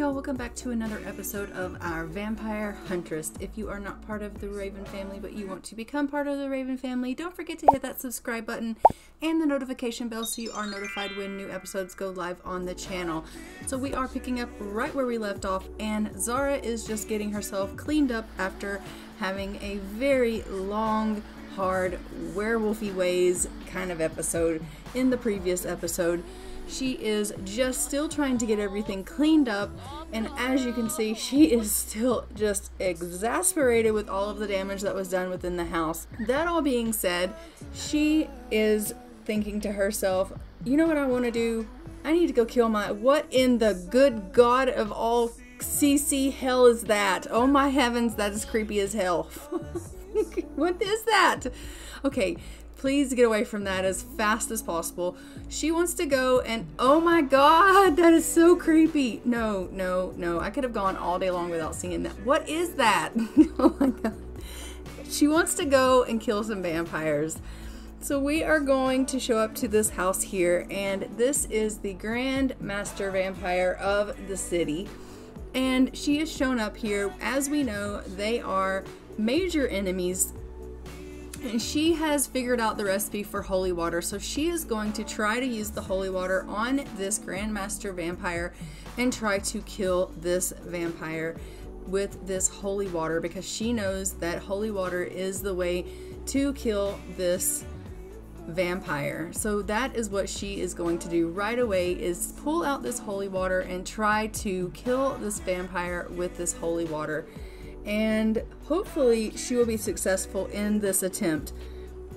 y'all, welcome back to another episode of our Vampire Huntress. If you are not part of the Raven family but you want to become part of the Raven family, don't forget to hit that subscribe button and the notification bell so you are notified when new episodes go live on the channel. So we are picking up right where we left off, and Zara is just getting herself cleaned up after having a very long, hard, werewolfy ways kind of episode in the previous episode. She is just still trying to get everything cleaned up, and as you can see, she is still just exasperated with all of the damage that was done within the house. That all being said, she is thinking to herself, you know what I want to do? I need to go kill my... What in the good God of all CC hell is that? Oh my heavens, that is creepy as hell. What is that? Okay. Please get away from that as fast as possible. She wants to go and oh my god, that is so creepy. No, no, no. I could have gone all day long without seeing that. What is that? Oh my god. She wants to go and kill some vampires. So we are going to show up to this house here, and this is the Grand Master Vampire of the city. And she has shown up here. As we know, they are major enemies. And she has figured out the recipe for holy water, so she is going to try to use the holy water on this Grandmaster Vampire and try to kill this vampire with this holy water, because she knows that holy water is the way to kill this vampire. So that is what she is going to do right away, is pull out this holy water and try to kill this vampire with this holy water. And hopefully she will be successful in this attempt.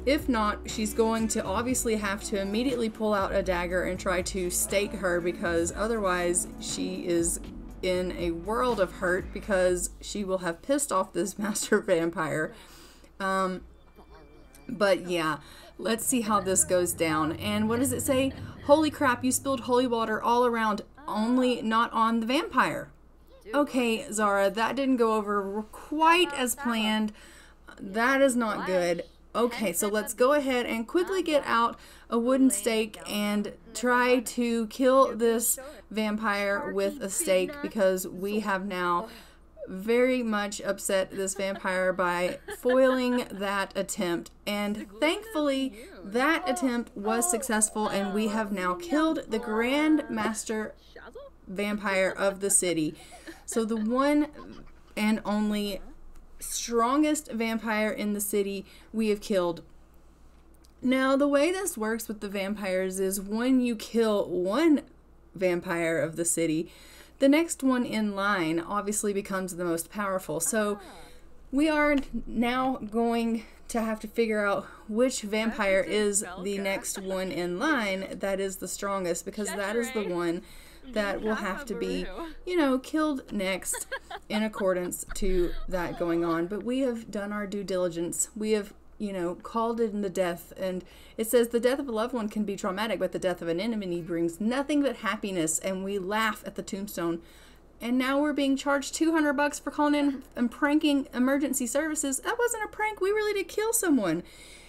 If not, she's going to obviously have to immediately pull out a dagger and try to stake her, because otherwise she is in a world of hurt, because she will have pissed off this master vampire. But yeah, let's see how this goes down. And what does it say? Holy crap, you spilled holy water all around, only not on the vampire. Okay, Zara, that didn't go over quite as planned. That is not good. Okay, so let's go ahead and quickly get out a wooden stake and try to kill this vampire with a stake, because we have now very much upset this vampire by foiling that attempt. And thankfully, that attempt was successful, and we have now killed the Grand Master Vampire of the city. So the one and only strongest vampire in the city we have killed. Now, the way this works with the vampires is when you kill one vampire of the city, the next one in line obviously becomes the most powerful. So we are now going to have to figure out which vampire is the next one in line that is the strongest, because that is the one that will have to be, you know, killed next in accordance to that going on. But we have done our due diligence. We have, you know, called in the death, and it says the death of a loved one can be traumatic, but the death of an enemy brings nothing but happiness. And we laugh at the tombstone. And now we're being charged $200 for calling in and pranking emergency services. That wasn't a prank. We really did kill someone.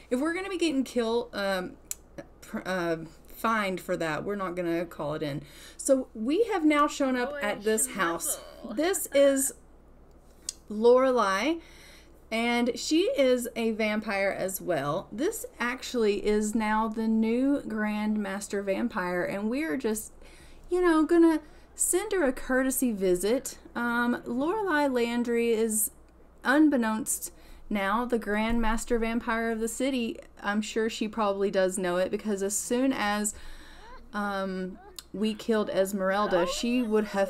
If we're going to be getting killed, fined for that, we're not gonna call it in. So we have now shown up at this house. This is Lorelei, and she is a vampire as well. This actually is now the new Grand Master Vampire, and we are just, you know, gonna send her a courtesy visit. Lorelei Landry is, unbeknownst now, the Grand Master Vampire of the city. I'm sure she probably does know it, because as soon as we killed Esmeralda, she would have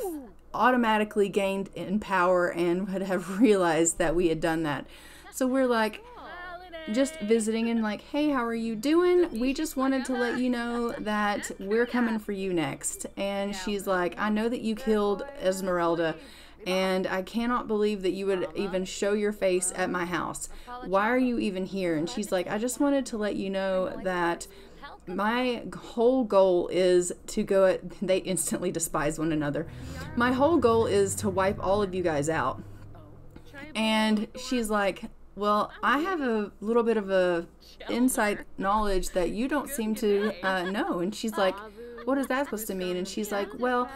automatically gained in power and would have realized that we had done that. So we're like just visiting and like, hey, how are you doing? We just wanted to let you know that we're coming for you next. And she's like, I know that you killed Esmeralda, and I cannot believe that you would even show your face at my house. Why are you even here? And she's like, I just wanted to let you know that my whole goal is to go at... They instantly despise one another. My whole goal is to wipe all of you guys out. And she's like, well, I have a little bit of a insight knowledge that you don't seem to know. And she's like, what is that supposed to mean? And she's like, well,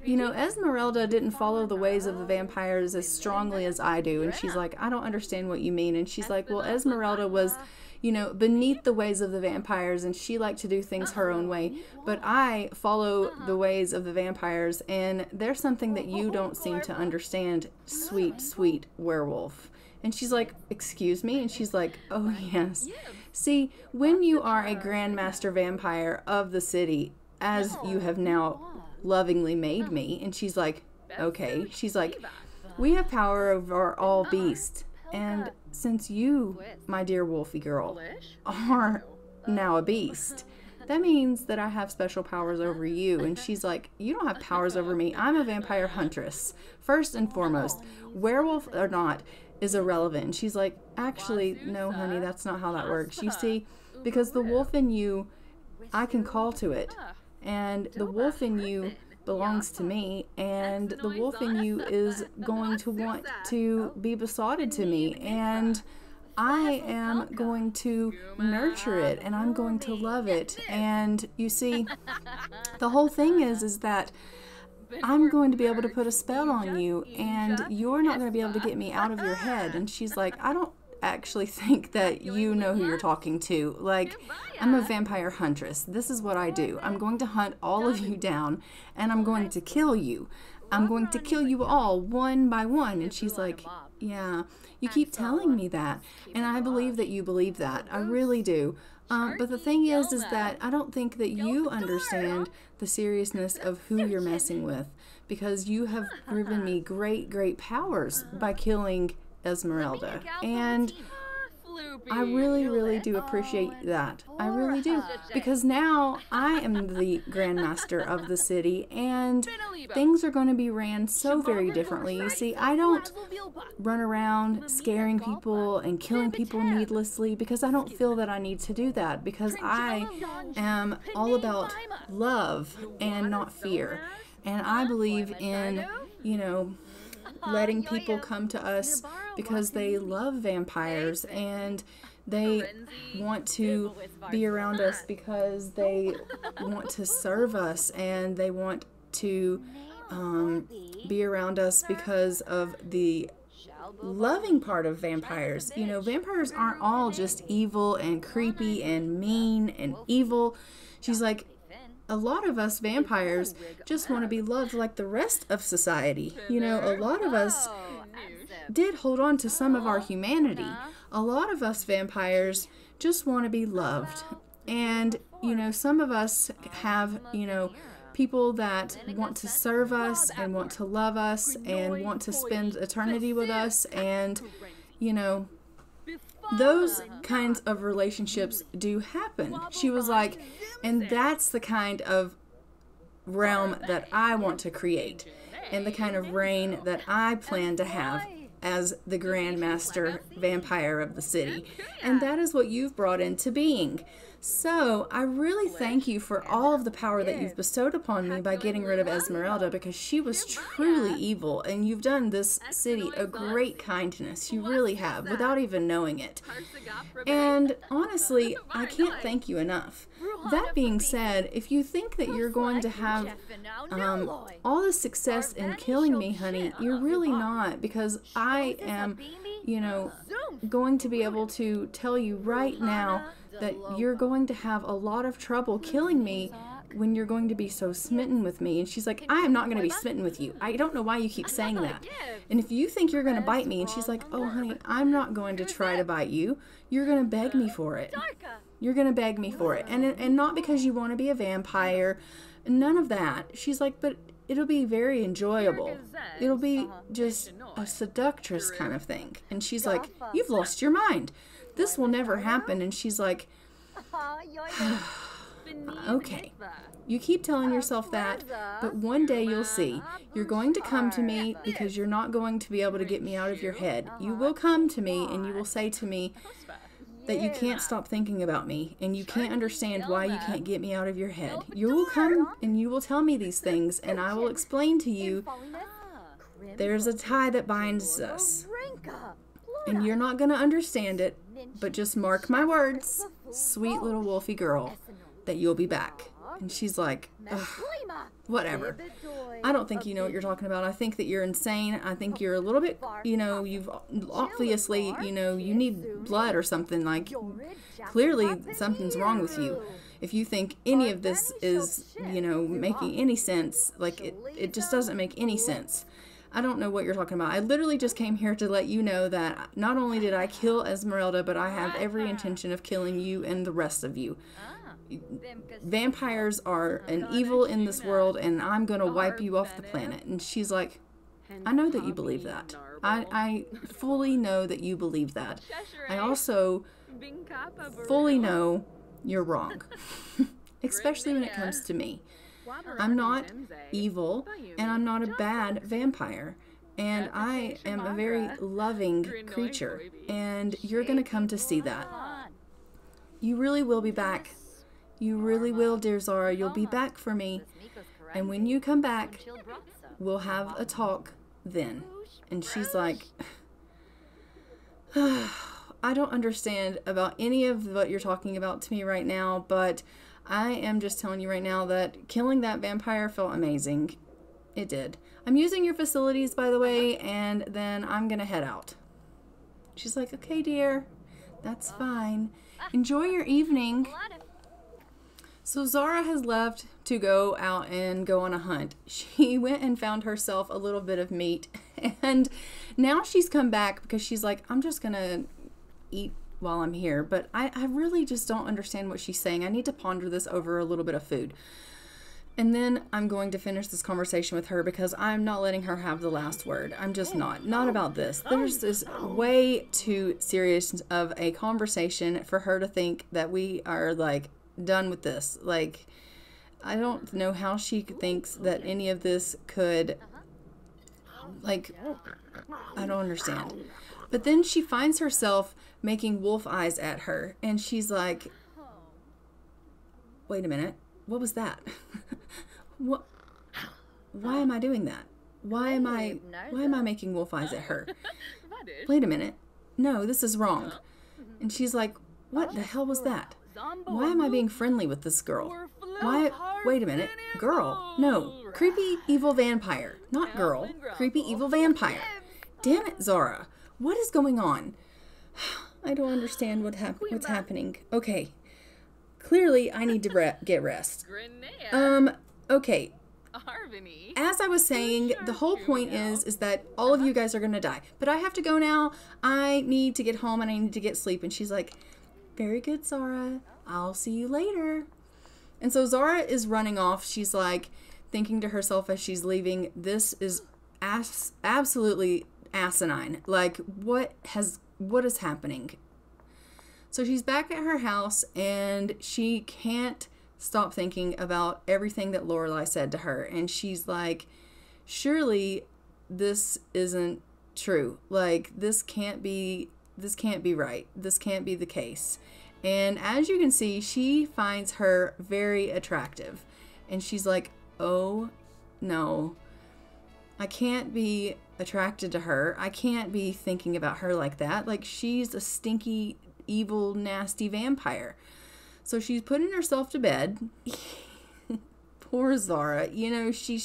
you know, Esmeralda didn't follow the ways of the vampires as strongly as I do. And she's like, I don't understand what you mean. And she's like, well, Esmeralda was, you know, beneath the ways of the vampires, and she liked to do things her own way. But I follow the ways of the vampires, and there's something that you don't seem to understand, sweet, sweet werewolf. And she's like, excuse me? And she's like, oh, yes. See, when you are a grandmaster vampire of the city, as you have now lovingly made me, and she's like, okay. She's like, we have power over all beasts. And since you, my dear wolfy girl, are now a beast, that means that I have special powers over you. And she's like, you don't have powers over me. I'm a vampire huntress. First and foremost, werewolf or not is irrelevant. And she's like, actually, no, honey, that's not how that works. You see, because the wolf in you, I can call to it. And the wolf in you belongs to me, and the wolf in you is going to want to be besotted to me, and I am going to nurture it, and I'm going to love it. And you see, the whole thing is that I'm going to be able to put a spell on you, and you're not going to be able to get me out of your head. And she's like, I don't actually think that you know who you're talking to. Like, I'm a vampire huntress. This is what I do. I'm going to hunt all of you down, and I'm going to kill you. I'm going to kill you all one by one. And she's like, yeah, you keep telling me that, and I believe that you believe that. I really do. But the thing is that I don't think that you understand the seriousness of who you're messing with, because you have given me great, great powers by killing Esmeralda, and I really, really do appreciate that. I really do, because now I am the grandmaster of the city, and things are going to be ran so very differently. You see, I don't run around scaring people and killing people needlessly, because I don't feel that I need to do that, because I am all about love and not fear. And I believe in, you know, letting people come to us because they love vampires, and they want to be around us because they want to serve us, and they want to be around us because of the loving part of vampires. You know, vampires aren't all just evil and creepy and mean and evil. She's like, a lot of us vampires just want to be loved like the rest of society. You know, a lot of us did hold on to some of our humanity. A lot of us vampires just want to be loved. And, you know, some of us have, you know, people that want to serve us and want to love us and want to spend eternity with us. And, you know, those kinds of relationships do happen. She was like, and that's the kind of realm that I want to create, and the kind of reign that I plan to have as the Grandmaster Vampire of the city. And that is what you've brought into being. So I really thank you for all of the power that you've bestowed upon me by getting rid of Esmeralda, because she was truly evil, and you've done this city a great kindness. You really have, without even knowing it. And honestly, I can't thank you enough. That being said, if you think that you're going to have all the success in killing me, honey, you're really not, because I am, you know, going to be able to tell you right now that you're going to have a lot of trouble killing me when you're going to be so smitten with me. And she's like, I am not going to be smitten with you. I don't know why you keep saying that. And if you think you're going to bite me, and she's like, oh, honey, I'm not going to try to bite you. You're going to beg me for it. You're going to beg me for it. And not because you want to be a vampire. None of that. She's like, but it'll be very enjoyable. It'll be just a seductress kind of thing. And she's like, you've lost your mind. This will never happen. And she's like, okay, you keep telling yourself that, but one day you'll see. You're going to come to me because you're not going to be able to get me out of your head. You will come to me and you will say to me that you can't stop thinking about me, and you can't understand why you can't get me out of your head. You will come and you will tell me these things, and I will explain to you there's a tie that binds us. And you're not going to understand it, but just mark my words, sweet little wolfy girl, that you'll be back. And she's like, ugh, whatever. I don't think you know what you're talking about. I think that you're insane. I think you're a little bit, you know, you've obviously, you know, you need blood or something. Like, clearly something's wrong with you. If you think any of this is, you know, making any sense, like, it just doesn't make any sense. I don't know what you're talking about. I literally just came here to let you know that not only did I kill Esmeralda, but I have every intention of killing you and the rest of you. Vampires are an evil in this world, and I'm going to wipe you off the planet. And she's like, I know that you believe that. I fully know that you believe that. I also fully know you're wrong, especially when it comes to me. I'm not evil, and I'm not a bad vampire, and I am a very loving creature, and you're going to come to see that. You really will be back. You really will, dear Zara. You'll be back for me, and when you come back, we'll have a talk then. And she's like, I don't understand about any of what you're talking about to me right now, but I am just telling you right now that killing that vampire felt amazing. It did. I'm using your facilities, by the way, and then I'm going to head out. She's like, okay, dear, that's fine. Enjoy your evening. So Zara has left to go out and go on a hunt. She went and found herself a little bit of meat, and now she's come back because she's like, I'm just going to eat while I'm here, but I really just don't understand what she's saying. I need to ponder this over a little bit of food. And then I'm going to finish this conversation with her because I'm not letting her have the last word. I'm just not about this. There's this way too serious of a conversation for her to think that we are like done with this. Like, I don't know how she thinks that any of this could, like, I don't understand. But then she finds herself making wolf eyes at her, and she's like, wait a minute, what was that? What? Why am I doing that? Why am I making wolf eyes at her? Wait a minute, no, this is wrong. And she's like, what the hell was that? Why am I being friendly with this girl? Why? Wait a minute, girl, no, creepy evil vampire, not girl, creepy evil vampire. Damn it, Zara, what is going on? I don't understand what's happening. Okay. Clearly, I need to get rest. Okay. As I was saying, the whole point is that all of you guys are going to die. But I have to go now. I need to get home and I need to get sleep. And she's like, very good, Zara. I'll see you later. And so Zara is running off. She's like thinking to herself as she's leaving, this is absolutely asinine. Like, what is happening? So she's back at her house and she can't stop thinking about everything that Lorelei said to her, and she's like, surely this isn't true. Like, this can't be right. This can't be the case. And as you can see, she finds her very attractive, and she's like, oh no, I can't be attracted to her. I can't be thinking about her like that. Like, she's a stinky, evil, nasty vampire. So she's putting herself to bed. Poor Zara. You know, she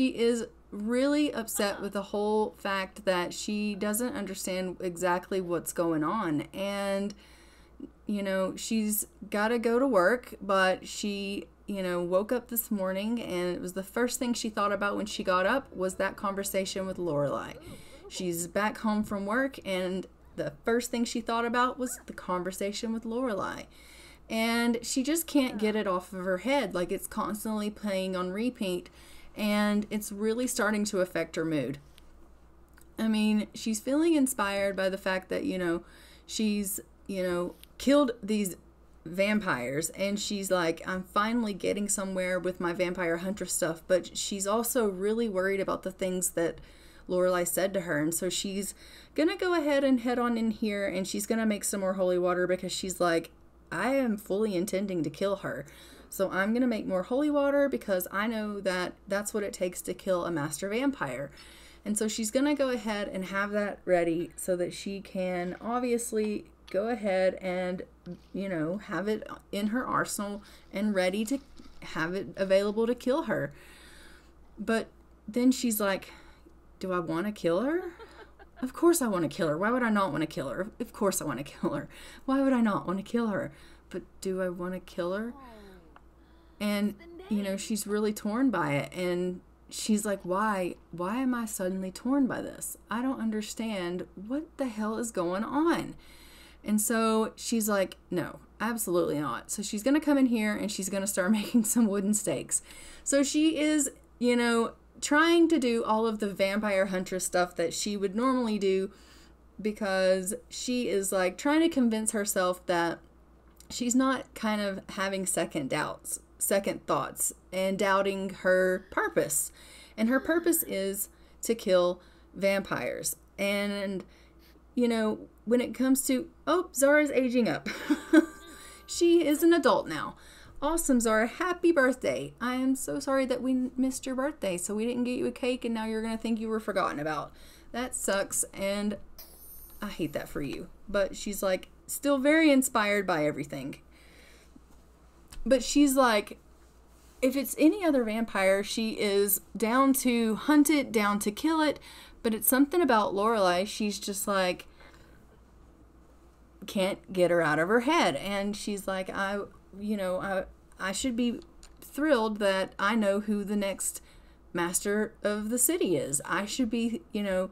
is really upset with the whole fact that she doesn't understand exactly what's going on. And, you know, she's got to go to work, but she, you know, woke up this morning and it was the first thing she thought about when she got up was that conversation with Lorelei. She's back home from work and the first thing she thought about was the conversation with Lorelei. And she just can't get it off of her head. Like, it's constantly playing on repeat and it's really starting to affect her mood. I mean, she's feeling inspired by the fact that, you know, she's, you know, killed these vampires and she's like, I'm finally getting somewhere with my Vampire Huntress stuff, but she's also really worried about the things that Lorelei said to her, and so she's gonna go ahead and head on in here and she's gonna make some more holy water because she's like, I am fully intending to kill her, so I'm gonna make more holy water because I know that that's what it takes to kill a master vampire. And so she's gonna go ahead and have that ready so that she can obviously go ahead and, you know, have it in her arsenal and ready to have it available to kill her. But then she's like, do I want to kill her? Of course I want to kill her. Why would I not want to kill her? Of course I want to kill her. Why would I not want to kill her? But do I want to kill her? And, you know, she's really torn by it. And she's like, why am I suddenly torn by this? I don't understand what the hell is going on. And so she's like, no, absolutely not. So she's going to come in here and she's going to start making some wooden stakes. So she is, you know, trying to do all of the Vampire Huntress stuff that she would normally do, because she is like trying to convince herself that she's not kind of having second thoughts, and doubting her purpose. And her purpose is to kill vampires. And, you know, when it comes to, oh, Zara's aging up. She is an adult now. Awesome, Zara. Happy birthday. I am so sorry that we missed your birthday, so we didn't get you a cake, and now you're going to think you were forgotten about. That sucks, and I hate that for you. But she's, like, still very inspired by everything. But she's like, if it's any other vampire, she is down to hunt it, down to kill it. But it's something about Lorelei. She's just like, can't get her out of her head. And she's like, I should be thrilled that I know who the next master of the city is. I should be, you know,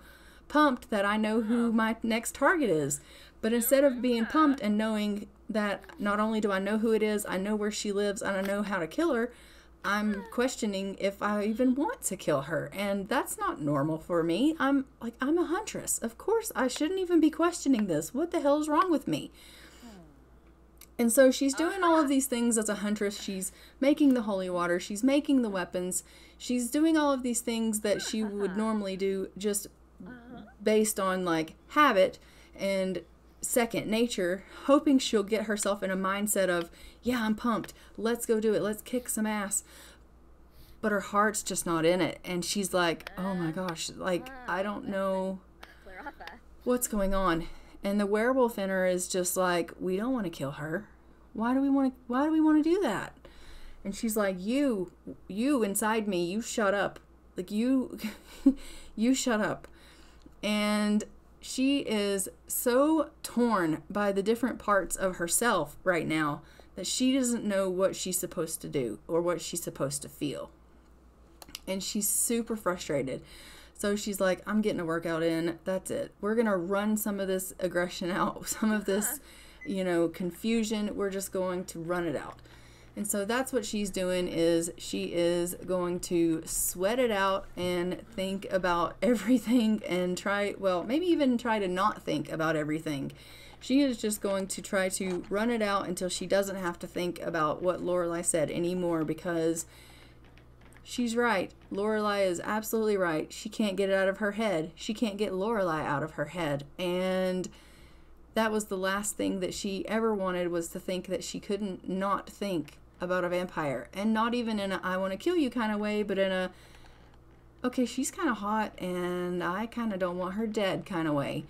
pumped that I know who my next target is. But instead of being pumped and knowing that not only do I know who it is, I know where she lives, and I know how to kill her, I'm questioning if I even want to kill her. And that's not normal for me. I'm a huntress. Of course, I shouldn't even be questioning this. What the hell is wrong with me? And so she's doing all of these things as a huntress. She's making the holy water. She's making the weapons. She's doing all of these things that she would normally do just based on, like, habit and second nature, hoping she'll get herself in a mindset of, yeah, I'm pumped. Let's go do it. Let's kick some ass. But her heart's just not in it. And she's like, oh my gosh, like, I don't know what's going on. And the werewolf in her is just like, we don't want to kill her. Why do we want to do that? And she's like, you inside me, you shut up. Like, you shut up. And she is so torn by the different parts of herself right now that she doesn't know what she's supposed to do or what she's supposed to feel. And she's super frustrated. So she's like, I'm getting a workout in. That's it. We're going to run some of this aggression out, some of this, you know, confusion. We're just going to run it out. And so that's what she's doing, is she is going to sweat it out and think about everything and maybe even try to not think about everything. She is just going to try to run it out until she doesn't have to think about what Lorelei said anymore, because she's right. Lorelei is absolutely right. She can't get it out of her head. She can't get Lorelei out of her head. And that was the last thing that she ever wanted, was to think that she couldn't not think about a vampire. And not even in a I want to kill you kind of way, but in a, okay, she's kind of hot and I kind of don't want her dead kind of way.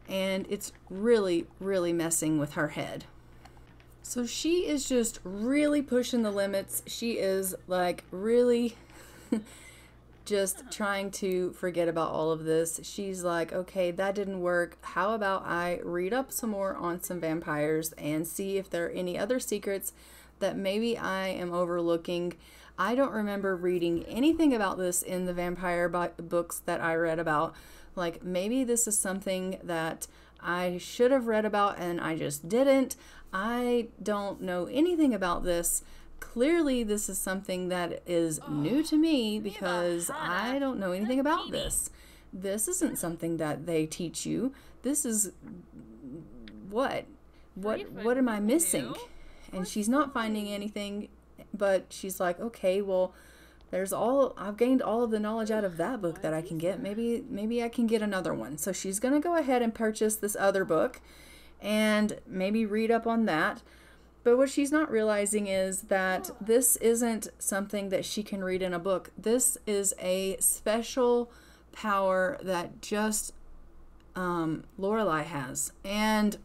And it's really, really messing with her head. So she is just really pushing the limits. She is like really just trying to forget about all of this. She's like, okay, that didn't work. How about I read up some more on some vampires and see if there are any other secrets that maybe I am overlooking. I don't remember reading anything about this in the vampire books that I read about. Like, maybe this is something that I should have read about and I just didn't. I don't know anything about this. Clearly, this is something that is new to me, because I don't know anything about this. This isn't something that they teach you. This is what am I missing? And she's not finding anything, but she's like, okay, well, I've gained all of the knowledge out of that book that I can get. Maybe I can get another one. So she's going to go ahead and purchase this other book and maybe read up on that. But what she's not realizing is that this isn't something that she can read in a book. This is a special power that just Lorelei has. And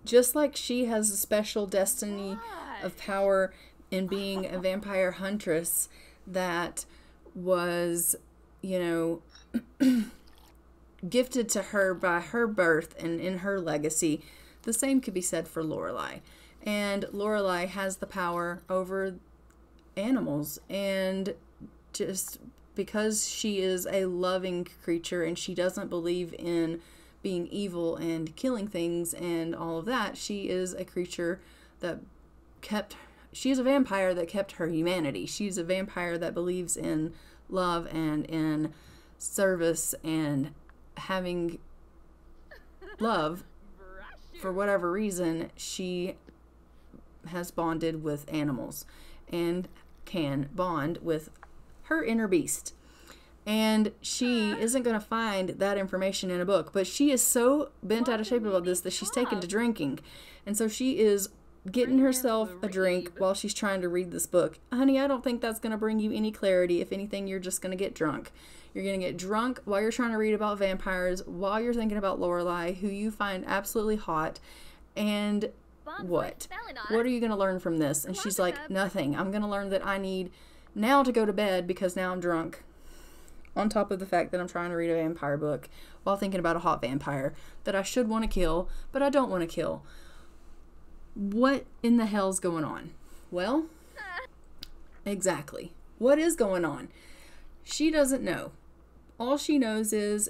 just like she has a special destiny of power in being a vampire huntress that was, you know, gifted to her by her birth and in her legacy, the same could be said for Lorelei. And Lorelei has the power over animals, and just because she is a loving creature and she doesn't believe in being evil and killing things and all of that, she is a creature that she's a vampire that kept her humanity. She's a vampire that believes in love and in service and having love. For whatever reason, she has bonded with animals and can bond with her inner beast. And she isn't going to find that information in a book, but she is so bent out of shape about this that she's taken to drinking. And so she is getting herself a drink while she's trying to read this book. Honey, I don't think that's going to bring you any clarity. If anything, you're just going to get drunk. You're going to get drunk while you're trying to read about vampires, while you're thinking about Lorelei, who you find absolutely hot. And what? What are you going to learn from this? And she's like, nothing. I'm going to learn that I need now to go to bed because now I'm drunk. On top of the fact that I'm trying to read a vampire book while thinking about a hot vampire that I should want to kill, but I don't want to kill. What in the hell's going on? Well, exactly. What is going on? She doesn't know. All she knows is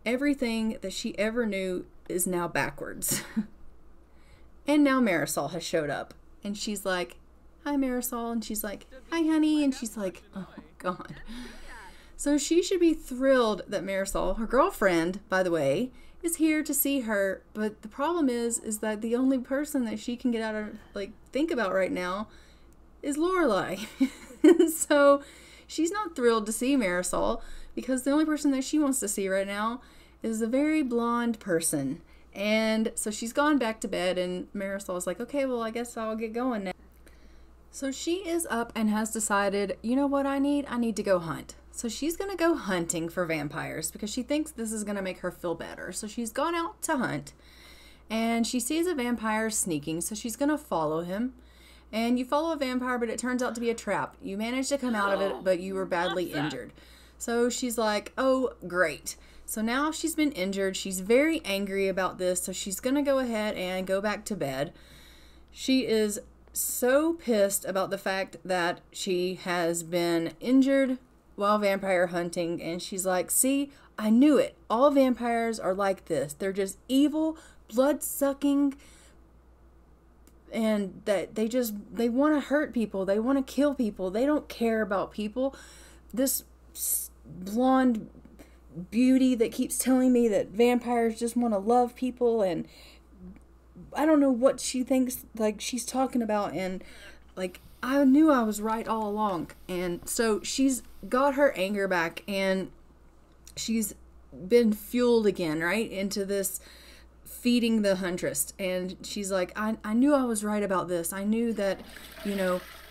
everything that she ever knew is now backwards. And now Marisol has showed up. And she's like, hi, Marisol. And she's like, hi, honey. And she's like, oh, God. So she should be thrilled that Marisol, her girlfriend, by the way, is here to see her. But the problem is that the only person that she can get out of, think about right now is Lorelei. So she's not thrilled to see Marisol because the only person that she wants to see right now is a very blonde person. And so she's gone back to bed, and Marisol's like, okay, well, I guess I'll get going now. So she is up and has decided, you know what I need? I need to go hunt. So she's going to go hunting for vampires because she thinks this is going to make her feel better. So she's gone out to hunt, and she sees a vampire sneaking, so she's going to follow him. And you follow a vampire, but it turns out to be a trap. You managed to come out of it, but you were badly injured. So she's like, oh, great. So now she's been injured. She's very angry about this, so she's going to go ahead and go back to bed. She is so pissed about the fact that she has been injured while vampire hunting, and she's like, see, I knew it. All vampires are like this. They're just evil, blood-sucking, and that they want to hurt people. They want to kill people. They don't care about people. This blonde beauty that keeps telling me that vampires just want to love people, and I don't know what she thinks she's talking about, and I knew I was right all along. And so she's got her anger back, and she's been fueled again, right, into this feeding the huntress. And she's like, I knew I was right about this. I knew that,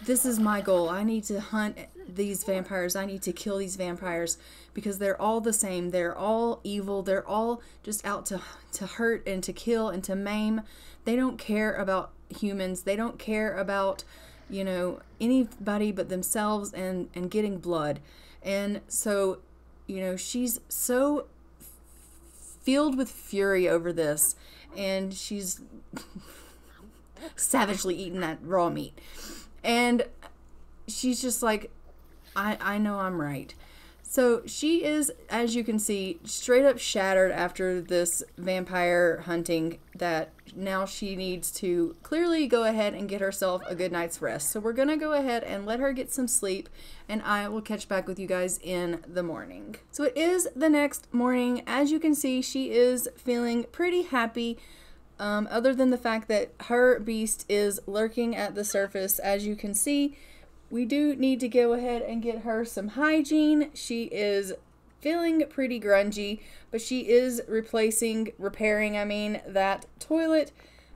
this is my goal. I need to hunt these vampires. I need to kill these vampires because they're all the same. They're all evil. They're all just out to hurt and to kill and to maim. They don't care about humans. They don't care about, anybody but themselves and getting blood. And so, she's so filled with fury over this, and she's savagely eating that raw meat. And she's just like, I know I'm right. So she is, as you can see, straight up shattered after this vampire hunting, that now she needs to clearly go ahead and get herself a good night's rest. So we're going to go ahead and let her get some sleep, and I will catch back with you guys in the morning. So it is the next morning. As you can see, she is feeling pretty happy, other than the fact that her beast is lurking at the surface. As you can see, we do need to go ahead and get her some hygiene. She is feeling pretty grungy, but she is repairing that toilet.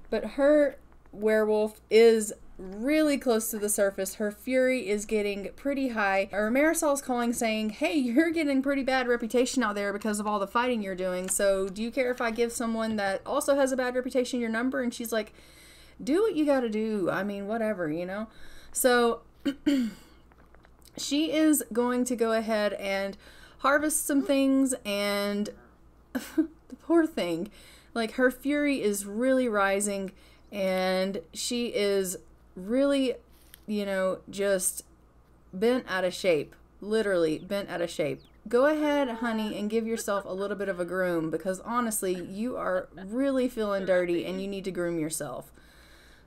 But her werewolf is really close to the surface. Her fury is getting pretty high. Or Marisol's calling saying, hey, you're getting pretty bad reputation out there because of all the fighting you're doing. So do you care if I give someone that also has a bad reputation your number? And she's like, do what you gotta do. I mean, whatever, you know? So she is going to go ahead and harvest some things, and the poor thing, like, her fury is really rising, and she is really, you know, just bent out of shape. Literally bent out of shape. Go ahead, honey, and give yourself a little bit of a groom, because honestly, you are really feeling dirty and you need to groom yourself.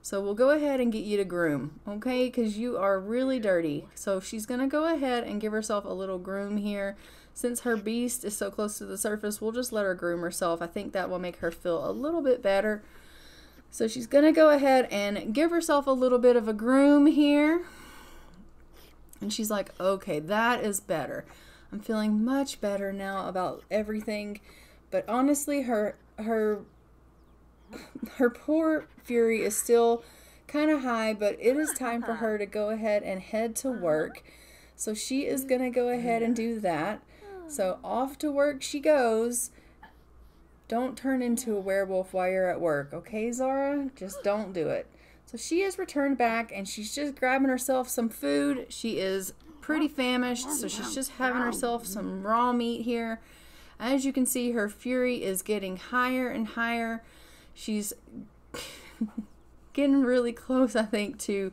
So we'll go ahead and get you to groom, okay? Because you are really dirty. So she's going to go ahead and give herself a little groom here. Since her beast is so close to the surface, we'll just let her groom herself. I think that will make her feel a little bit better. So she's going to go ahead and give herself a little bit of a groom here. And she's like, okay, that is better. I'm feeling much better now about everything. But honestly, her poor fury is still kind of high, but it is time for her to go ahead and head to work. So she is going to go ahead and do that. So off to work she goes. Don't turn into a werewolf while you're at work, okay, Zara? Just don't do it. So she has returned back, and she's just grabbing herself some food. She is pretty famished, so she's just having herself some raw meat here. As you can see, her fury is getting higher and higher. She's getting really close, I think, to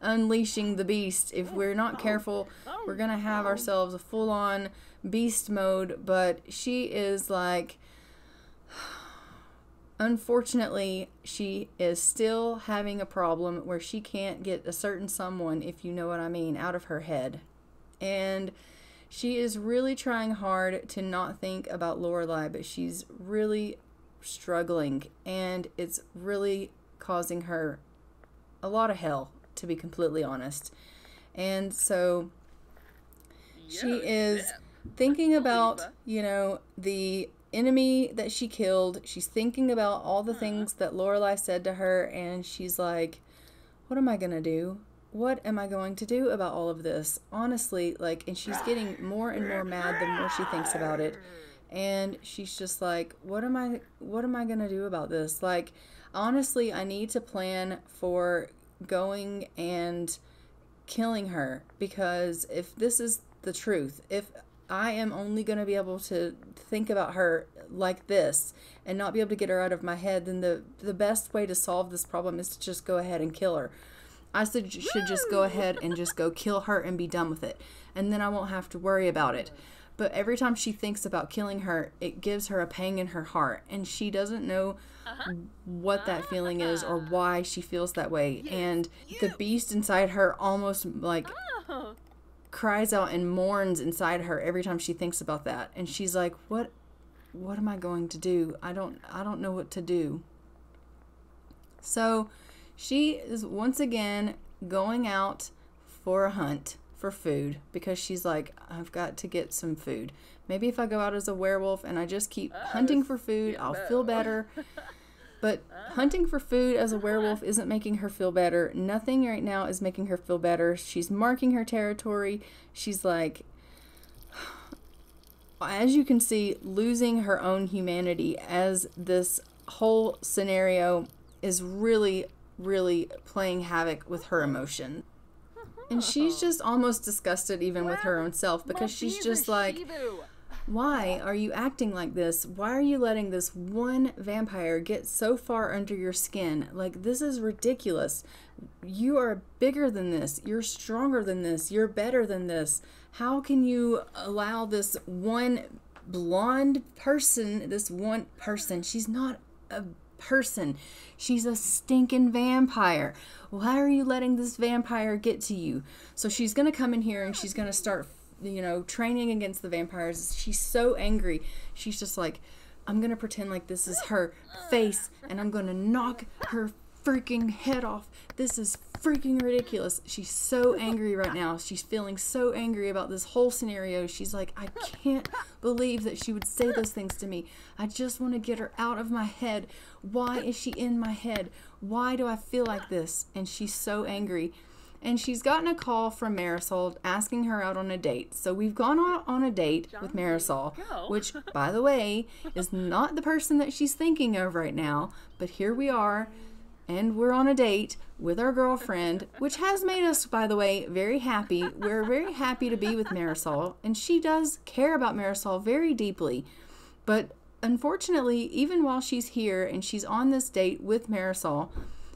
unleashing the beast. If we're not careful, we're going to have ourselves a full-on beast mode, but she is like, unfortunately, she is still having a problem where she can't get a certain someone, if you know what I mean, out of her head. And she is really trying hard to not think about Lorelei, but she's really struggling, and it's really causing her a lot of hell, to be completely honest. And so she is thinking about, you know, the enemy that she killed. She's thinking about all the things that Lorelei said to her, and she's like, what am I gonna do? What am I going to do about all of this? Honestly, like, and she's getting more and more mad the more she thinks about it. And she's just like, what am I gonna do about this? Like, honestly, I need to plan for going and killing her, because if this is the truth, if I am only going to be able to think about her like this and not be able to get her out of my head, then the best way to solve this problem is to just go ahead and kill her. I should just go ahead and just go kill her and be done with it, and then I won't have to worry about it. But every time she thinks about killing her, it gives her a pang in her heart, and she doesn't know what that feeling is or why she feels that way. And the beast inside her almost like cries out and mourns inside her every time she thinks about that. And she's like, what am I going to do? I don't know what to do. So she is once again going out for a hunt for food, because she's like, I've got to get some food. Maybe if I go out as a werewolf and I just keep hunting for food, I'll feel better. But hunting for food as a werewolf isn't making her feel better. Nothing right now is making her feel better. She's marking her territory. She's like, as you can see, losing her own humanity as this whole scenario is really, really playing havoc with her emotion. And she's just almost disgusted even with her own self, because she's just like, why are you acting like this? Why are you letting this one vampire get so far under your skin? Like, this is ridiculous. You are bigger than this. You're stronger than this. You're better than this. How can you allow this one blonde person, she's not a person. She's a stinking vampire. Why are you letting this vampire get to you? So she's going to come in here and she's going to start, you know, training against the vampires. She's so angry. She's just like, I'm going to pretend like this is her face, and I'm going to knock her freaking head off. This is freaking ridiculous. She's so angry right now. She's feeling so angry about this whole scenario. She's like, I can't believe that she would say those things to me. I just want to get her out of my head. Why is she in my head? Why do I feel like this? And she's so angry. And she's gotten a call from Marisol asking her out on a date. So we've gone on a date with Marisol, which, by the way, is not the person that she's thinking of right now. But here we are, and we're on a date with our girlfriend, which has made us, by the way, very happy. We're very happy to be with Marisol, and she does care about Marisol very deeply. But unfortunately, even while she's here and she's on this date with Marisol,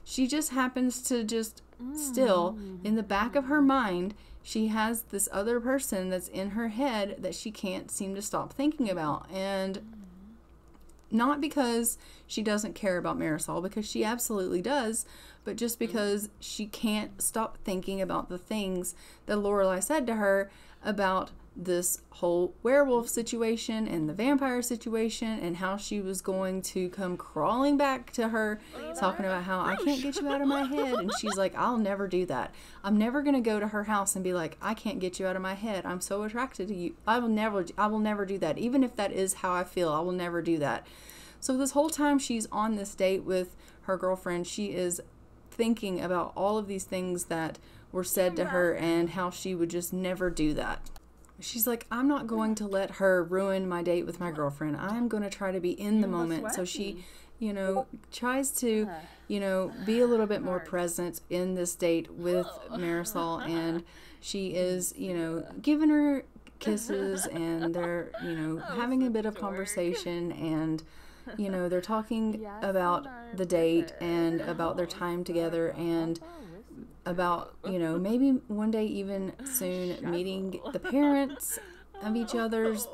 she just happens to just still, in the back of her mind, she has this other person that's in her head that she can't seem to stop thinking about. And not because she doesn't care about Marisol, because she absolutely does, but just because she can't stop thinking about the things that Lorelei said to her about this whole werewolf situation and the vampire situation, and how she was going to come crawling back to her talking about how I can't get you out of my head. And she's like, I'll never do that. I'm never going to go to her house and be like, I can't get you out of my head. I'm so attracted to you. I will never do that. Even if that is how I feel, I will never do that. So this whole time she's on this date with her girlfriend, she is thinking about all of these things that were said to her and how she would just never do that. She's like, I'm not going to let her ruin my date with my girlfriend. I'm going to try to be in the moment. So she, you know, tries to, you know, be a little bit more present in this date with Marisol. And she is, you know, giving her kisses, and they're, you know, having a bit of conversation, and, you know, they're talking about the date and about their time together, and about, you know, maybe one day even soon meeting the parents of each other's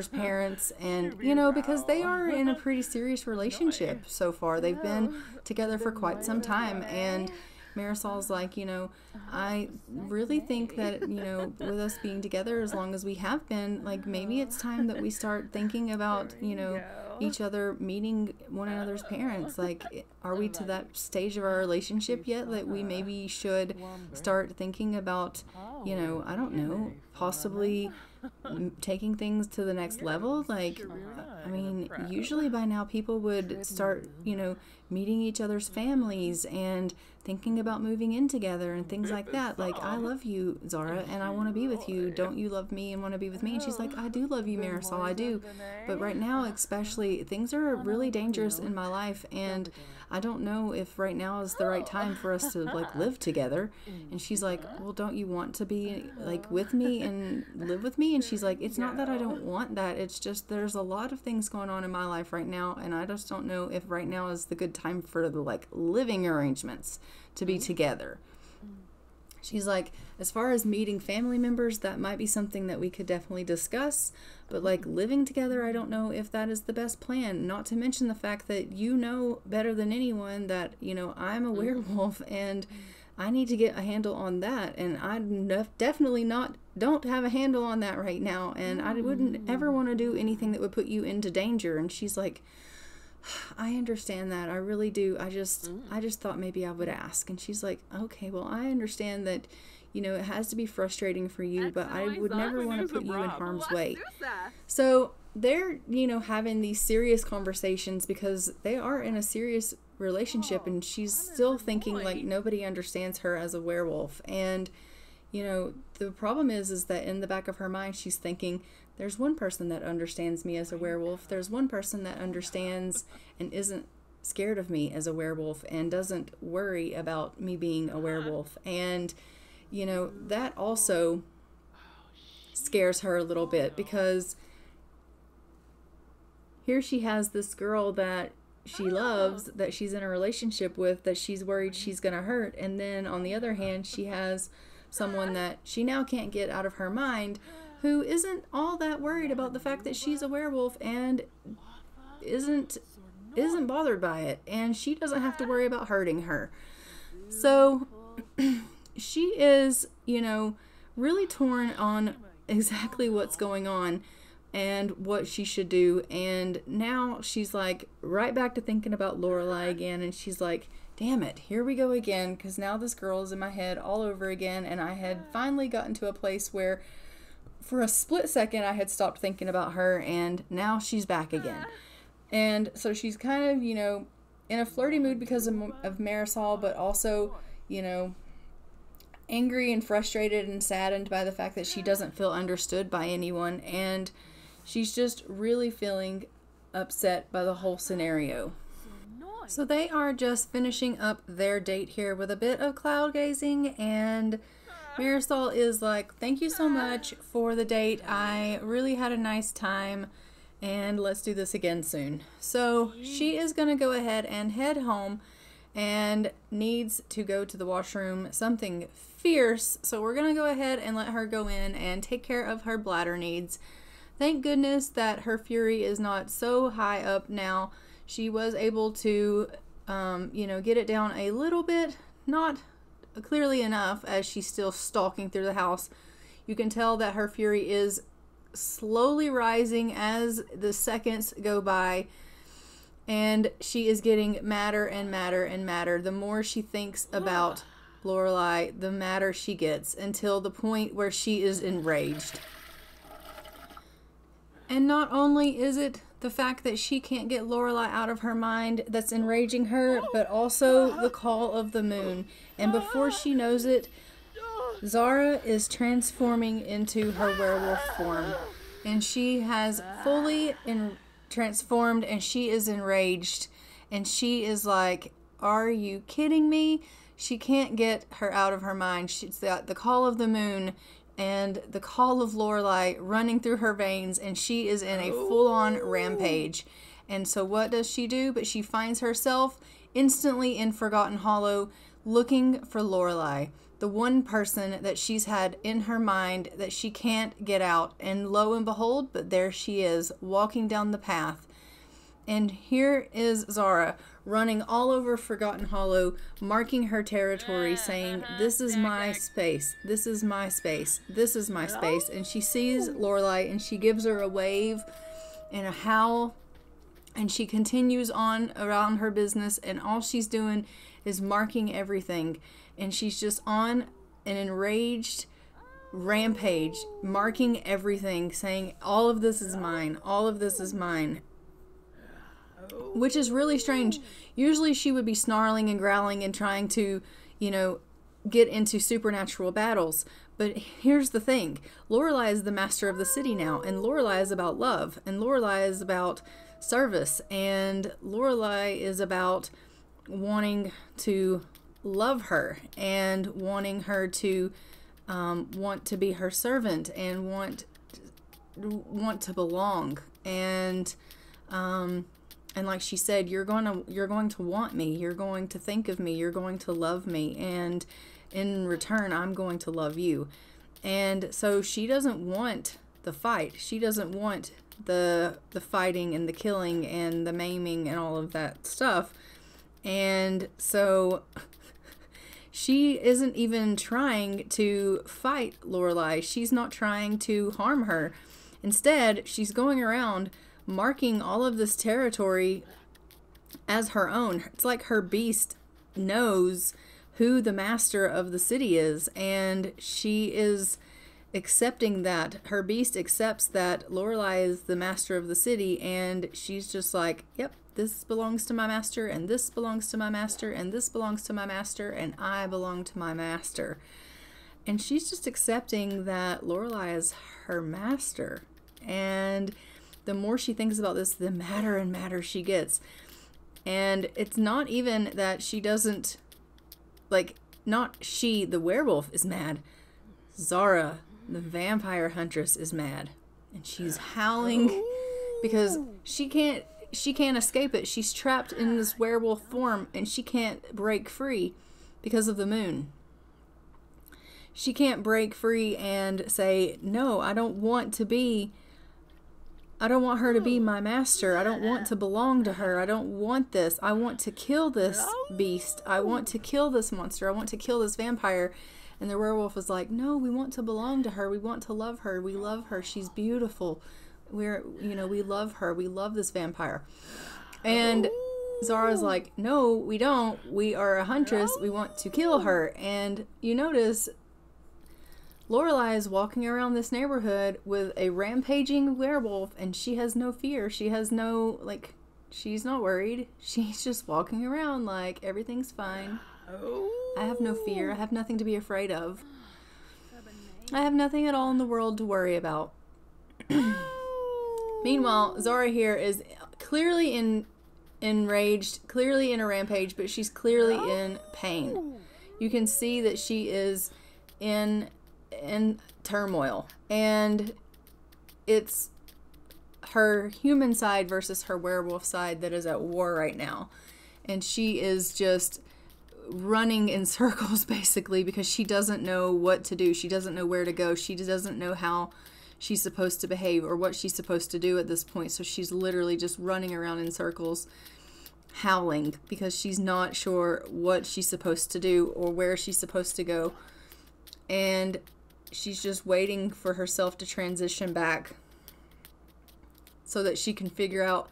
parents. And, you know, because they are in a pretty serious relationship so far. They've been together for quite some time, and Marisol's like, you know, I really think that, you know, with us being together as long as we have been, like, maybe it's time that we start thinking about, you know, each other meeting one another's parents. Like, are we to that stage of our relationship yet that we maybe should start thinking about, you know, I don't know, possibly taking things to the next level? Like, I mean, usually by now people would start, you know, meeting each other's families and thinking about moving in together and things like that. Like, I love you, Zara, and I want to be with you. Don't you love me and want to be with me? And she's like, I do love you, Marisol, I do. But right now, especially, things are really dangerous in my life, and I don't know if right now is the right time for us to, like, live together. And she's like, well, don't you want to be, like, with me and live with me? And she's like, it's not that I don't want that. It's just there's a lot of things going on in my life right now, and I just don't know if right now is the good time for the, like, living arrangements to be together. She's like, as far as meeting family members, that might be something that we could definitely discuss, but, like, living together, I don't know if that is the best plan. Not to mention the fact that you know better than anyone that, you know, I'm a werewolf, and I need to get a handle on that, and I definitely don't have a handle on that right now, and I wouldn't ever want to do anything that would put you into danger. And she's like, I understand that. I really do. I just thought maybe I would ask. And she's like, okay, well, I understand that, you know, it has to be frustrating for you, but I would never want to put you in harm's way. So they're, you know, having these serious conversations because they are in a serious relationship, and she's still thinking like nobody understands her as a werewolf. And, you know, the problem is that in the back of her mind, she's thinking, there's one person that understands me as a werewolf. There's one person that understands and isn't scared of me as a werewolf and doesn't worry about me being a werewolf. And, you know, that also scares her a little bit, because here she has this girl that she loves, that she's in a relationship with, that she's worried she's going to hurt. And then on the other hand, she has someone that she now can't get out of her mind, who isn't all that worried about the fact that she's a werewolf and isn't bothered by it, and she doesn't have to worry about hurting her. So she is, you know, really torn on exactly what's going on and what she should do. And now she's like right back to thinking about Lorelei again, and she's like, damn it, here we go again, because now this girl is in my head all over again, and I had finally gotten to a place where for a split second I had stopped thinking about her, and now she's back again. And so she's kind of, you know, in a flirty mood because of Marisol, but also, you know, angry and frustrated and saddened by the fact that she doesn't feel understood by anyone, and she's just really feeling upset by the whole scenario. So they are just finishing up their date here with a bit of cloud gazing, and Marisol is like, thank you so much for the date. I really had a nice time, and let's do this again soon. So she is going to go ahead and head home and needs to go to the washroom, something fierce. So we're going to go ahead and let her go in and take care of her bladder needs. Thank goodness that her fury is not so high up now. She was able to, you know, get it down a little bit, not clearly enough as she's still stalking through the house. You can tell that her fury is slowly rising as the seconds go by, and she is getting madder and madder and madder. The more she thinks about Lorelei, the madder she gets, until the point where she is enraged. And not only is it the fact that she can't get Lorelei out of her mind that's enraging her, but also the call of the moon. And before she knows it, Zara is transforming into her werewolf form. And she has fully transformed, and she is enraged. And she is like, are you kidding me? She can't get her out of her mind. She's got the call of the moon and the call of Lorelei running through her veins, and she is in a full-on rampage. And so what does she do? But she finds herself instantly in Forgotton Hollow looking for Lorelei, the one person that she's had in her mind that she can't get out. And lo and behold, but there she is, walking down the path. And here is Zara running all over Forgotton Hollow, marking her territory, saying, this is my space, this is my space, this is my space. And she sees Lorelei, and she gives her a wave and a howl, and she continues on around her business, and all she's doing is marking everything. And she's just on an enraged rampage, marking everything, saying, all of this is mine, all of this is mine. Which is really strange. Usually she would be snarling and growling and trying to, you know, get into supernatural battles. But here's the thing. Lorelei is the master of the city now, and Lorelei is about love, and Lorelei is about service, and Lorelei is about wanting to love her and wanting her to want to be her servant and want to belong. And like she said, you're going to want me, you're going to think of me, you're going to love me, and in return, I'm going to love you. And so she doesn't want the fight. She doesn't want the fighting and the killing and the maiming and all of that stuff. And so she isn't even trying to fight Lorelei. She's not trying to harm her. Instead, she's going around marking all of this territory as her own. It's like her beast knows who the master of the city is, and she is accepting that. Her beast accepts that Lorelei is the master of the city, and she's just like, yep, this belongs to my master, and this belongs to my master, and this belongs to my master, and I belong to my master. And she's just accepting that Lorelei is her master. And the more she thinks about this, the madder and madder she gets. And it's not even that she doesn't, like, not she, the werewolf, is mad. Zara, the vampire huntress, is mad. And she's howling because she can't escape it. She's trapped in this werewolf form, and she can't break free because of the moon. She can't break free and say, no, I don't want her to be my master. I don't want to belong to her. I don't want this. I want to kill this beast. I want to kill this monster. I want to kill this vampire. And the werewolf is like, no, we want to belong to her. We want to love her. We love her. She's beautiful. We love her. We love this vampire. And Zara's like, no, we don't. We are a huntress. We want to kill her. And you notice Lorelei is walking around this neighborhood with a rampaging werewolf, and she has no fear. She has no, like, she's not worried. She's just walking around like everything's fine. I have no fear. I have nothing to be afraid of. I have nothing at all in the world to worry about. Meanwhile, Zara here is clearly enraged, clearly in a rampage, but she's clearly in pain. You can see that she is in turmoil, and it's her human side versus her werewolf side that is at war right now, and she is just running in circles basically because she doesn't know what to do. She doesn't know where to go. She doesn't know how she's supposed to behave or what she's supposed to do at this point. So she's literally just running around in circles, howling because she's not sure what she's supposed to do or where she's supposed to go. And she's just waiting for herself to transition back so that she can figure out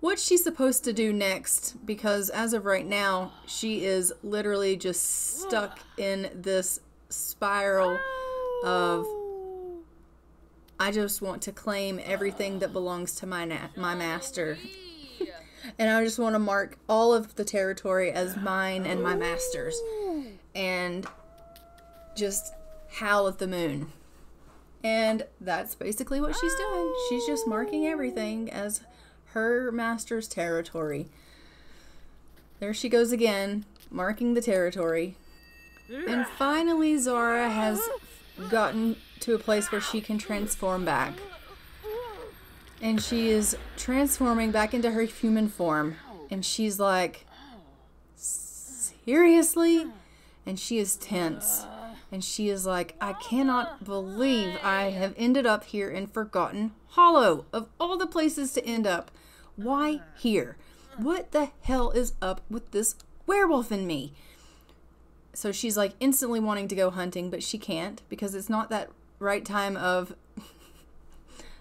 what she's supposed to do next, because as of right now, she is literally just stuck in this spiral of, I just want to claim everything that belongs to my master. And I just want to mark all of the territory as mine and my master's. And just howl at the moon. And that's basically what she's doing. She's just marking everything as her master's territory. There she goes again, marking the territory. And finally Zara has gotten to a place where she can transform back. And she is transforming back into her human form. And she's like, seriously? And she is tense. And she is like, I cannot believe I have ended up here in Forgotton Hollow. Of all the places to end up, why here? What the hell is up with this werewolf in me? So she's like instantly wanting to go hunting, but she can't because it's not that right time of,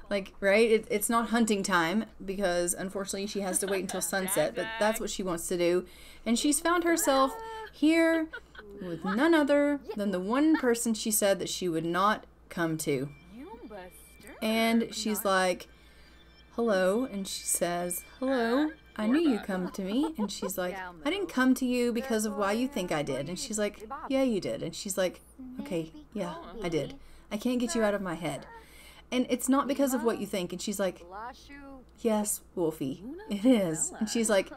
like, right? It's not hunting time because unfortunately she has to wait until sunset, but that's what she wants to do. And she's found herself here with none other than the one person she said that she would not come to. And she's like, hello, and she says, hello, I knew you'd come to me. And she's like, I didn't come to you because of why you think I did. And she's like, yeah, you did. And she's like, okay, yeah, I did. I can't get you out of my head. And it's not because of what you think. And she's like, yes, Wolfie, it is. And she's like,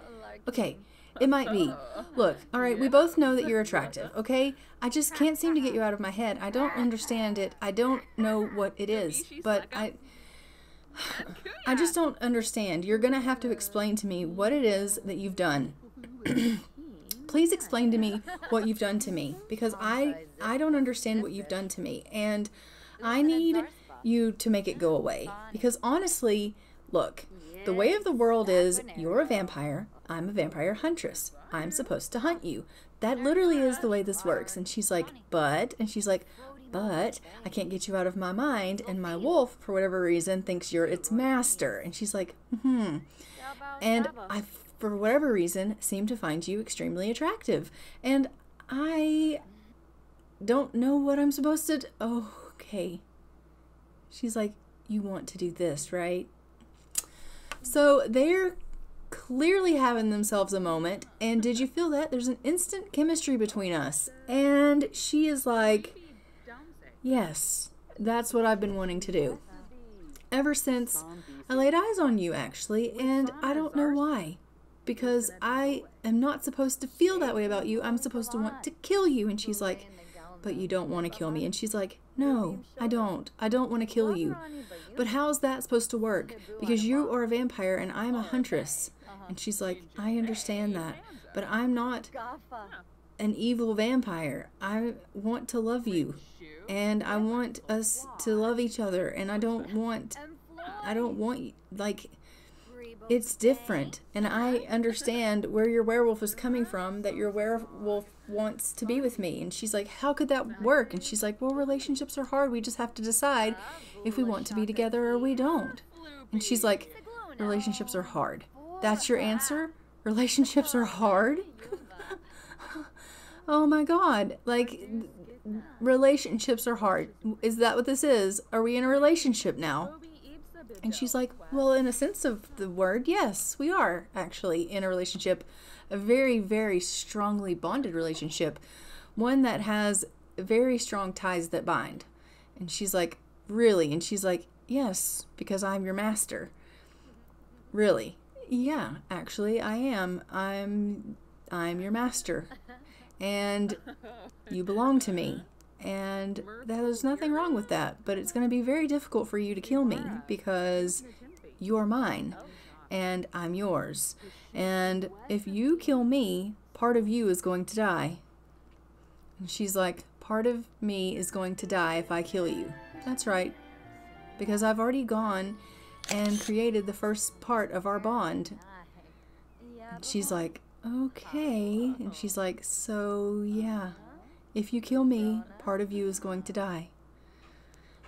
okay, it might be. Look, all right, we both know that you're attractive, okay? I just can't seem to get you out of my head. I don't understand it. I don't know what it is, but I just don't understand. You're going to have to explain to me what it is that you've done. Please explain to me what you've done to me, because I don't understand what you've done to me, and I need you to make it go away. Because honestly, look, the way of the world is you're a vampire, I'm a vampire huntress. I'm supposed to hunt you. That literally is the way this works. And she's like, but, and she's like, but I can't get you out of my mind, and my wolf, for whatever reason, thinks you're its master. And she's like, and I, for whatever reason, seem to find you extremely attractive. And I don't know what I'm supposed to do. Oh, okay. She's like, you want to do this, right? So they're clearly having themselves a moment. And did you feel that? There's an instant chemistry between us. And she is like, yes, that's what I've been wanting to do ever since I laid eyes on you, actually, and I don't know why, because I am not supposed to feel that way about you. I'm supposed to want to kill you. And she's like, but you don't want to kill me. And she's like, no, I don't want to kill you. But how's that supposed to work? Because you are a vampire and I'm a huntress. And she's like, I understand that, but I'm not an evil vampire. I want to love you, and I want us to love each other, and I don't want, like, it's different. And I understand where your werewolf is coming from, that your werewolf wants to be with me. And she's like, how could that work? And she's like, well, relationships are hard. We just have to decide if we want to be together or we don't. And she's like, relationships are hard. That's your answer? relationships are hard? Oh my God. Like, relationships are hard. Is that what this is? Are we in a relationship now? And she's like, well, in a sense of the word, yes, we are actually in a relationship. A very, very strongly bonded relationship. One that has very strong ties that bind. And she's like, really? And she's like, yes, because I'm your master. Really? Yeah, actually, I am. I'm your master. And you belong to me. And there's nothing wrong with that. But it's going to be very difficult for you to kill me because you're mine and I'm yours. And if you kill me, part of you is going to die. And she's like, part of me is going to die if I kill you. That's right. Because I've already gone and created the first part of our bond. And she's like, okay. And she's like, so yeah, if you kill me, part of you is going to die.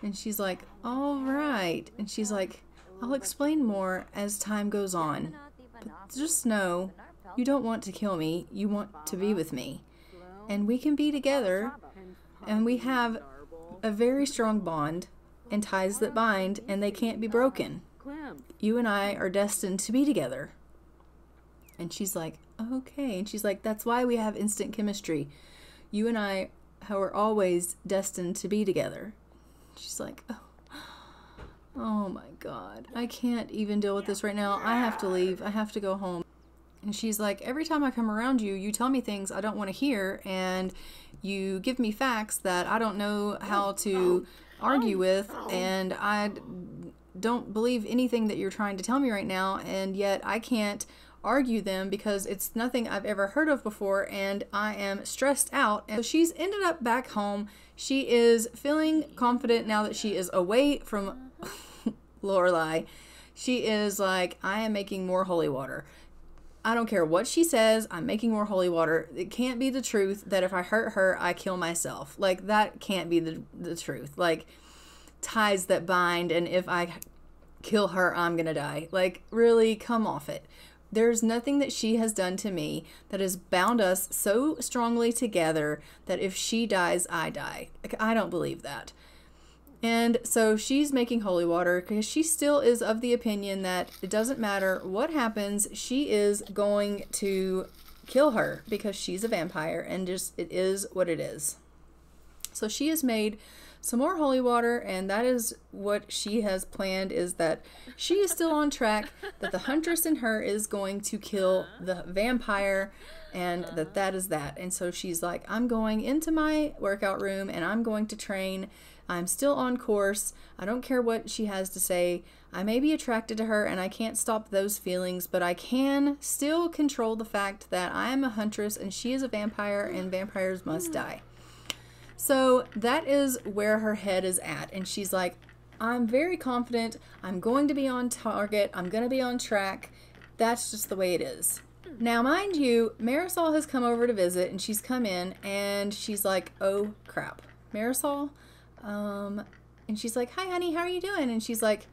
And she's like, all right. And she's like, I'll explain more as time goes on. But just know, you don't want to kill me. You want to be with me. And we can be together. And we have a very strong bond and ties that bind, and they can't be broken. You and I are destined to be together. And she's like, okay. And she's like, that's why we have instant chemistry. You and I are always destined to be together. She's like, oh my God, I can't even deal with this right now. I have to leave. I have to go home. And she's like, every time I come around you, you tell me things I don't want to hear, and you give me facts that I don't know how to argue with, and I don't believe anything that you're trying to tell me right now, and yet I can't argue them because it's nothing I've ever heard of before, and I am stressed out. And so she's ended up back home. She is feeling confident now that she is away from Lorelei. She is like, I am making more holy water. I don't care what she says, I'm making more holy water. It can't be the truth that if I hurt her, I kill myself. Like, that can't be the truth. Like, ties that bind, and if I kill her, I'm gonna die. Like, really, come off it. There's nothing that she has done to me that has bound us so strongly together that if she dies, I die. Like, I don't believe that. And so she's making holy water because she still is of the opinion that it doesn't matter what happens, she is going to kill her because she's a vampire, and just it is what it is. So she has made some more holy water, and that is what she has planned, is that she is still on track, that the huntress in her is going to kill the vampire, and that is that. And so she's like, I'm going into my workout room and I'm going to train. I'm still on course. I don't care what she has to say. I may be attracted to her and I can't stop those feelings, but I can still control the fact that I am a huntress and she is a vampire, and vampires must die. So that is where her head is at. And she's like, I'm very confident. I'm going to be on target. I'm going to be on track. That's just the way it is. Now, mind you, Marisol has come over to visit, and she's come in and she's like, oh crap, Marisol? And she's like, hi honey, how are you doing? And she's like,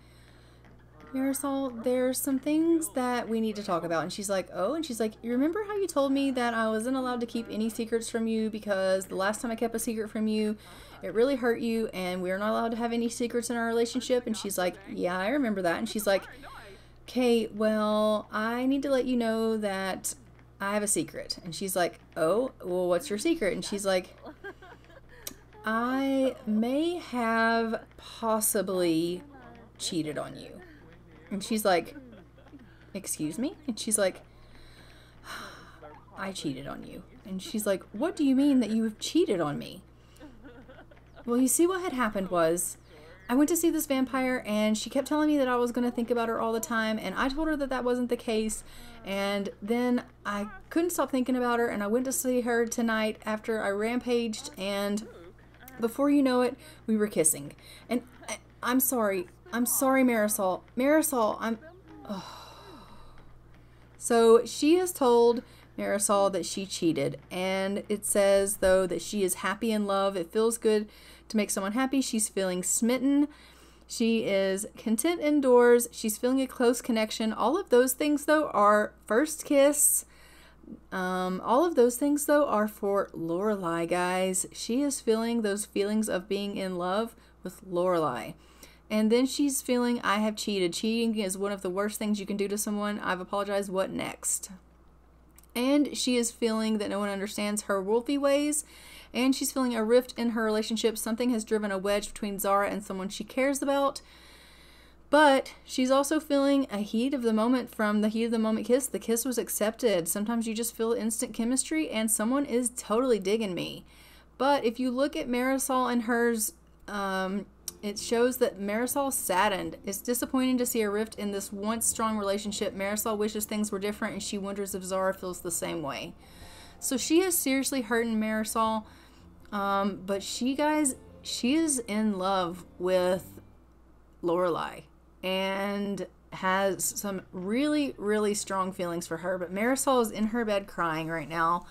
Marisol, there's some things that we need to talk about. And she's like, oh, and she's like, you remember how you told me that I wasn't allowed to keep any secrets from you because the last time I kept a secret from you, it really hurt you, and we're not allowed to have any secrets in our relationship? And she's like, yeah, I remember that. And she's like, okay, well, I need to let you know that I have a secret. And she's like, oh, well, what's your secret? And she's like, I may have possibly cheated on you. And she's like, excuse me? And she's like, I cheated on you. And she's like, what do you mean that you have cheated on me? Well, you see, what had happened was I went to see this vampire, and she kept telling me that I was going to think about her all the time, and I told her that that wasn't the case, and then I couldn't stop thinking about her, and I went to see her tonight after I rampaged, and before you know it, we were kissing. And I'm sorry, Marisol. Marisol, So she has told Marisol that she cheated, and it says, though, that she is happy in love. It feels good to make someone happy. She's feeling smitten. She is content indoors. She's feeling a close connection. All of those things, though, are first kiss. All of those things, though, are for Lorelei, guys. She is feeling those feelings of being in love with Lorelei. And then she's feeling, I have cheated. Cheating is one of the worst things you can do to someone. I've apologized. What next? And she is feeling that no one understands her worldly ways. And she's feeling a rift in her relationship. Something has driven a wedge between Zara and someone she cares about. But she's also feeling a heat of the moment from the heat of the moment kiss. The kiss was accepted. Sometimes you just feel instant chemistry and someone is totally digging me. But if you look at Marisol and hers, it shows that Marisol's saddened. It's disappointing to see a rift in this once strong relationship. Marisol wishes things were different and she wonders if Zara feels the same way. So she is seriously hurting Marisol. But she is in love with Lorelei and has some really, really strong feelings for her. But Marisol is in her bed crying right now,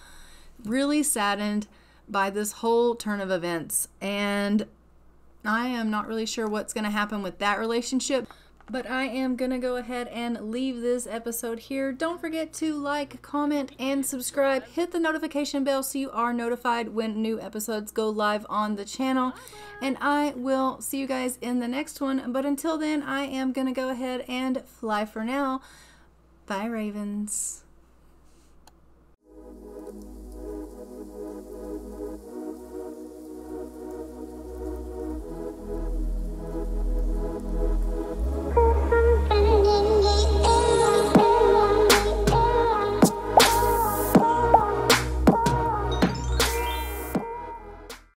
really saddened by this whole turn of events. And I am not really sure what's going to happen with that relationship. But I am going to go ahead and leave this episode here. Don't forget to like, comment, and subscribe. Hit the notification bell so you are notified when new episodes go live on the channel. And I will see you guys in the next one. But until then, I am going to go ahead and fly for now. Bye, Ravens.